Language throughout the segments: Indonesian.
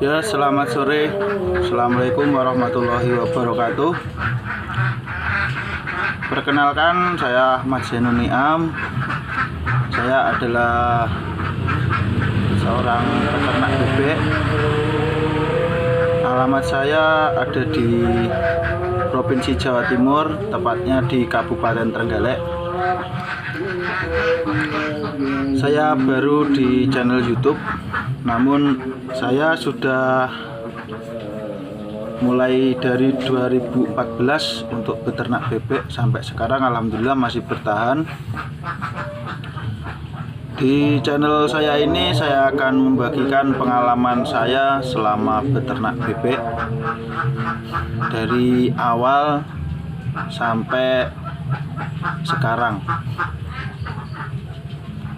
Ya, selamat sore. Assalamualaikum warahmatullahi wabarakatuh. Perkenalkan, saya Ahmad Zainul Niam. Saya adalah seorang peternak bebek. Alamat saya ada di Provinsi Jawa Timur, tepatnya di Kabupaten Trenggalek. Saya baru di channel YouTube, namun saya sudah mulai dari 2014 untuk beternak bebek sampai sekarang, alhamdulillah masih bertahan. Di channel saya ini saya akan membagikan pengalaman saya selama beternak bebek dari awal sampai sekarang.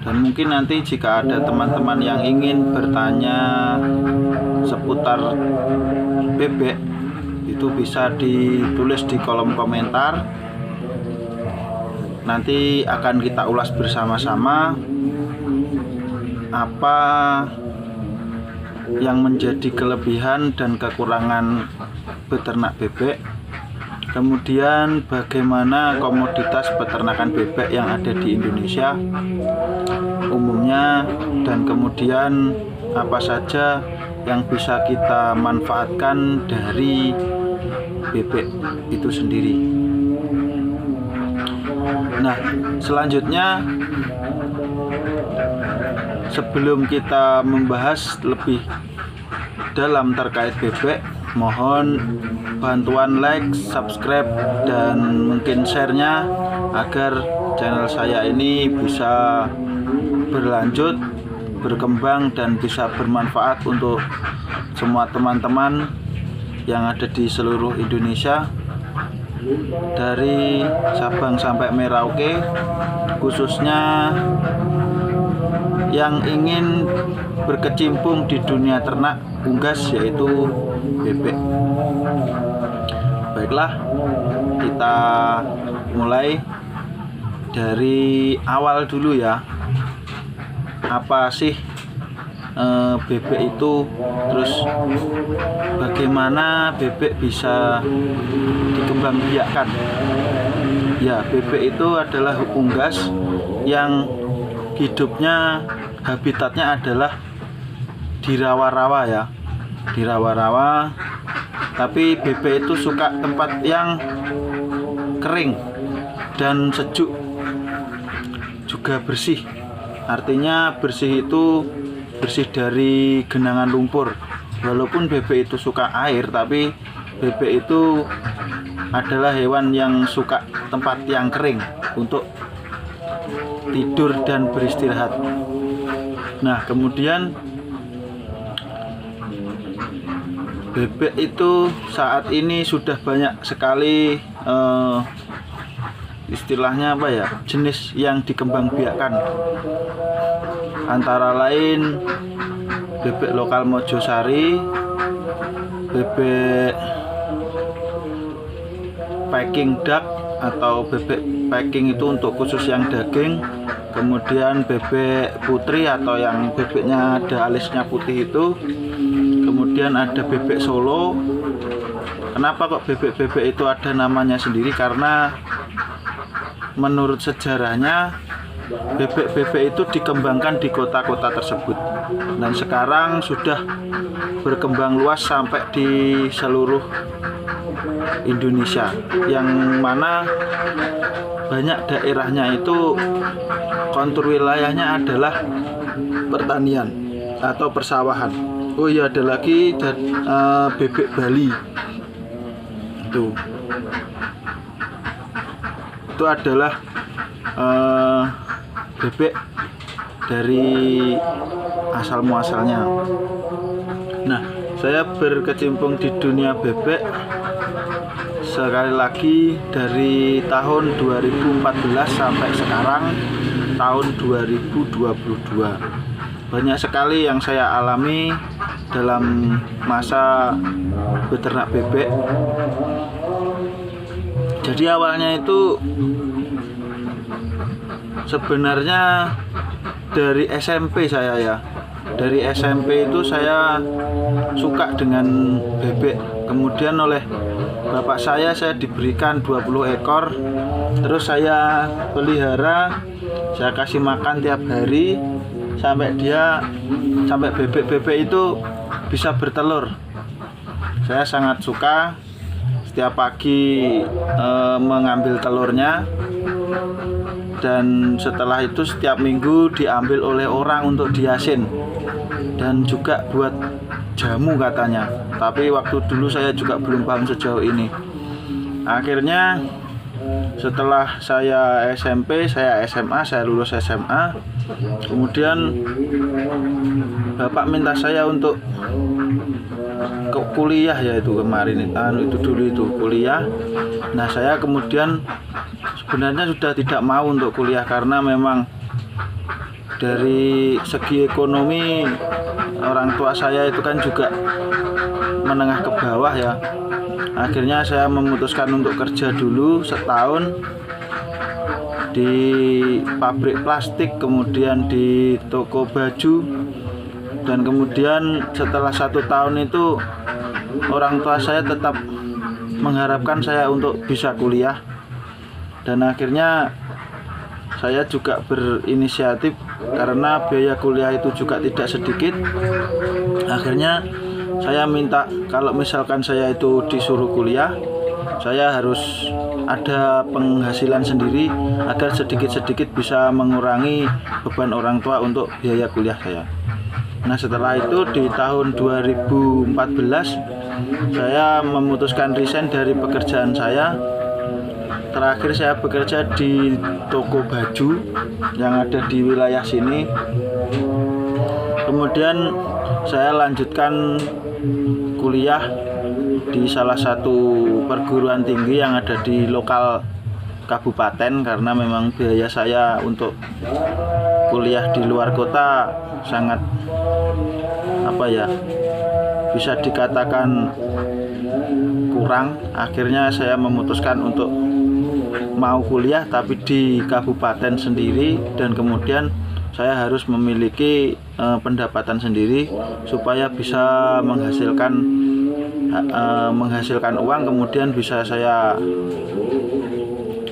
Dan mungkin nanti jika ada teman-teman yang ingin bertanya seputar bebek, itu bisa ditulis di kolom komentar. Nanti akan kita ulas bersama-sama apa yang menjadi kelebihan dan kekurangan beternak bebek, kemudian bagaimana komoditas peternakan bebek yang ada di Indonesia umumnya, dan kemudian apa saja yang bisa kita manfaatkan dari bebek itu sendiri. Nah, selanjutnya sebelum kita membahas lebih dalam terkait bebek, mohon bantuan like, subscribe, dan mungkin share-nya agar channel saya ini bisa berlanjut, berkembang, dan bisa bermanfaat untuk semua teman-teman yang ada di seluruh Indonesia, dari Sabang sampai Merauke, khususnya yang ingin berkecimpung di dunia ternak unggas, yaitu bebek. Baiklah, kita mulai dari awal dulu ya. Apa sih bebek itu, terus bagaimana bebek bisa dikembangbiakkan? Ya, bebek itu adalah unggas yang hidupnya, habitatnya adalah di rawa-rawa ya, di rawa-rawa. Tapi bebek itu suka tempat yang kering dan sejuk, juga bersih. Artinya bersih itu bersih dari genangan lumpur. Walaupun bebek itu suka air, tapi bebek itu adalah hewan yang suka tempat yang kering untuk tidur dan beristirahat. Nah, kemudian bebek itu saat ini sudah banyak sekali istilahnya apa ya, jenis yang dikembangbiakkan. Antara lain bebek lokal Mojosari, bebek packing duck atau bebek packing itu untuk khusus yang daging, kemudian bebek putri atau yang bebeknya ada alisnya putih itu, kemudian ada bebek Solo. Kenapa kok bebek-bebek itu ada namanya sendiri? Karena menurut sejarahnya bebek-bebek itu dikembangkan di kota-kota tersebut, dan sekarang sudah berkembang luas sampai di seluruh Indonesia, yang mana banyak daerahnya itu kontur wilayahnya adalah pertanian atau persawahan. Oh iya, ada lagi bebek Bali. Itu adalah bebek dari asal muasalnya. Nah, saya berkecimpung di dunia bebek sekali lagi dari tahun 2014 sampai sekarang tahun 2022. Banyak sekali yang saya alami dalam masa beternak bebek. Jadi awalnya itu sebenarnya dari SMP saya ya. dari SMP itu saya suka dengan bebek. Kemudian oleh bapak saya diberikan 20 ekor. Terus saya pelihara, saya kasih makan tiap hari sampai bebek-bebek itu bisa bertelur. Saya sangat suka setiap pagi mengambil telurnya, dan setelah itu setiap minggu diambil oleh orang untuk diasin dan juga buat jamu katanya. Tapi waktu dulu saya juga belum paham sejauh ini. Akhirnya setelah saya SMP, saya SMA, saya lulus SMA, kemudian bapak minta saya untuk ke kuliah, yaitu kemarin itu dulu itu kuliah. Nah, saya kemudian sebenarnya sudah tidak mau untuk kuliah karena memang dari segi ekonomi orang tua saya itu kan juga menengah ke bawah ya. Akhirnya saya memutuskan untuk kerja dulu setahun di pabrik plastik, kemudian di toko baju, dan kemudian setelah 1 tahun itu orang tua saya tetap mengharapkan saya untuk bisa kuliah, dan akhirnya saya juga berinisiatif karena biaya kuliah itu juga tidak sedikit. Akhirnya saya minta kalau misalkan saya itu disuruh kuliah, saya harus ada penghasilan sendiri agar sedikit-sedikit bisa mengurangi beban orang tua untuk biaya kuliah saya. Nah, setelah itu di tahun 2014 saya memutuskan resign dari pekerjaan saya. Terakhir saya bekerja di toko baju yang ada di wilayah sini. Kemudian saya lanjutkan kuliah di salah satu perguruan tinggi yang ada di lokal kabupaten, karena memang biaya saya untuk kuliah di luar kota sangat bisa dikatakan kurang. Akhirnya saya memutuskan untuk mau kuliah tapi di kabupaten sendiri, dan kemudian saya harus memiliki pendapatan sendiri supaya bisa menghasilkan uang, kemudian bisa saya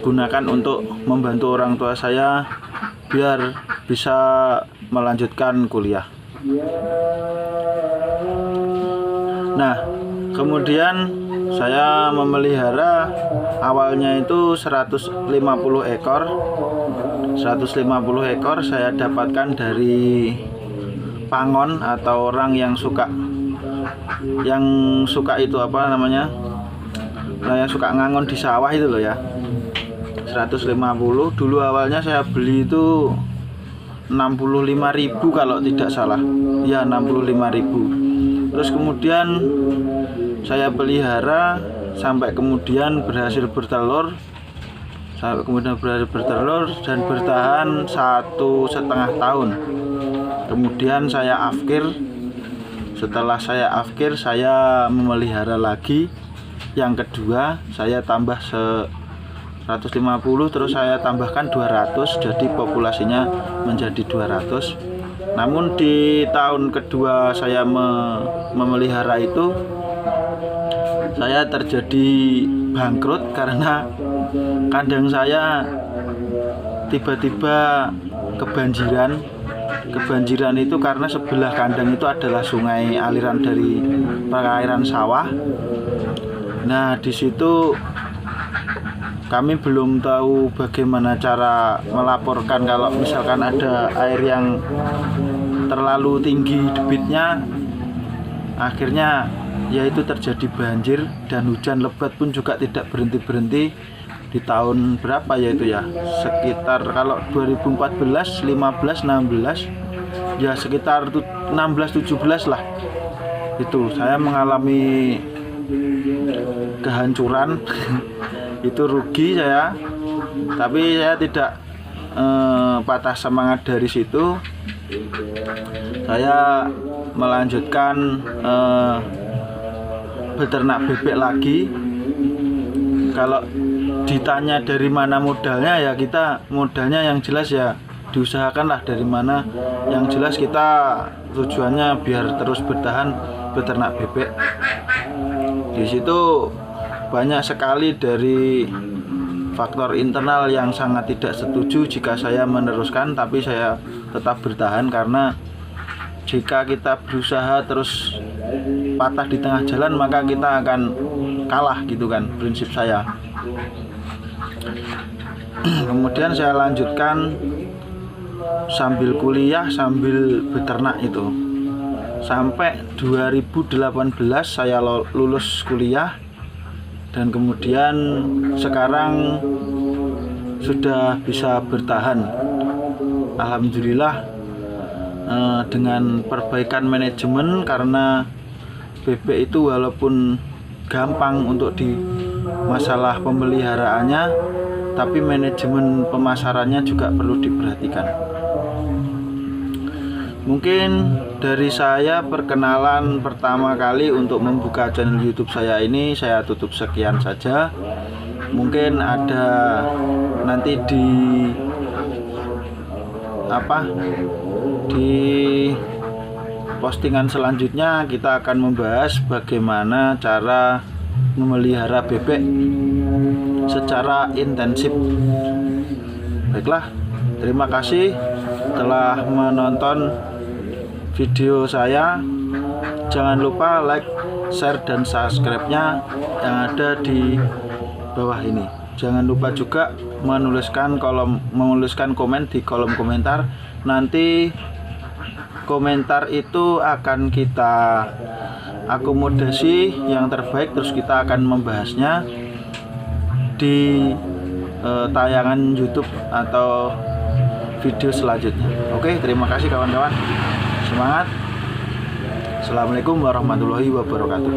gunakan untuk membantu orang tua saya biar bisa melanjutkan kuliah. Nah, kemudian saya memelihara awalnya itu 150 ekor. 150 ekor saya dapatkan dari pangon atau orang yang suka itu yang suka ngangon di sawah itu loh ya. 150 dulu awalnya saya beli itu 65.000 kalau tidak salah. Ya, 65.000. Terus kemudian saya pelihara sampai kemudian berhasil bertelur. Dan bertahan 1,5 tahun. Kemudian saya afkir. Setelah saya afkir, saya memelihara lagi. Yang kedua, saya tambah 150, terus saya tambahkan 200, jadi populasinya menjadi 200. Namun di tahun kedua saya memelihara itu, saya terjadi bangkrut karena kandang saya tiba-tiba kebanjiran. Kebanjiran itu karena sebelah kandang itu adalah sungai, aliran dari perairan sawah. Nah, di situ kami belum tahu bagaimana cara melaporkan kalau misalkan ada air yang terlalu tinggi debitnya. Akhirnya yaitu terjadi banjir, dan hujan lebat pun juga tidak berhenti-berhenti di tahun berapa yaitu ya, sekitar kalau 2014, 15, 16 ya sekitar 16-17 lah. Itu saya mengalami kehancuran. Itu rugi saya, tapi saya tidak patah semangat. Dari situ saya melanjutkan beternak bebek lagi. Kalau ditanya dari mana modalnya, ya kita modalnya yang jelas ya diusahakanlah dari mana. Yang jelas kita tujuannya biar terus bertahan beternak bebek. Di situ banyak sekali dari faktor internal yang sangat tidak setuju jika saya meneruskan, tapi saya tetap bertahan karena jika kita berusaha terus patah di tengah jalan maka kita akan kalah gitu kan, prinsip saya. Kemudian saya lanjutkan sambil kuliah sambil beternak itu sampai 2018 saya lulus kuliah, dan kemudian sekarang sudah bisa bertahan alhamdulillah dengan perbaikan manajemen, karena bebek itu walaupun gampang untuk di masalah pemeliharaannya, tapi manajemen pemasarannya juga perlu diperhatikan. Mungkin dari saya perkenalan pertama kali untuk membuka channel YouTube saya ini saya tutup sekian saja. Mungkin ada nanti di postingan selanjutnya kita akan membahas bagaimana cara memelihara bebek secara intensif. Baiklah, terima kasih telah menonton video saya. Jangan lupa like, share, dan subscribe-nya yang ada di bawah ini. Jangan lupa juga menuliskan komen di kolom komentar. Nanti komentar itu akan kita akomodasi yang terbaik, terus kita akan membahasnya di tayangan YouTube atau video selanjutnya. Oke, terima kasih kawan-kawan. Semangat. Assalamualaikum warahmatullahi wabarakatuh.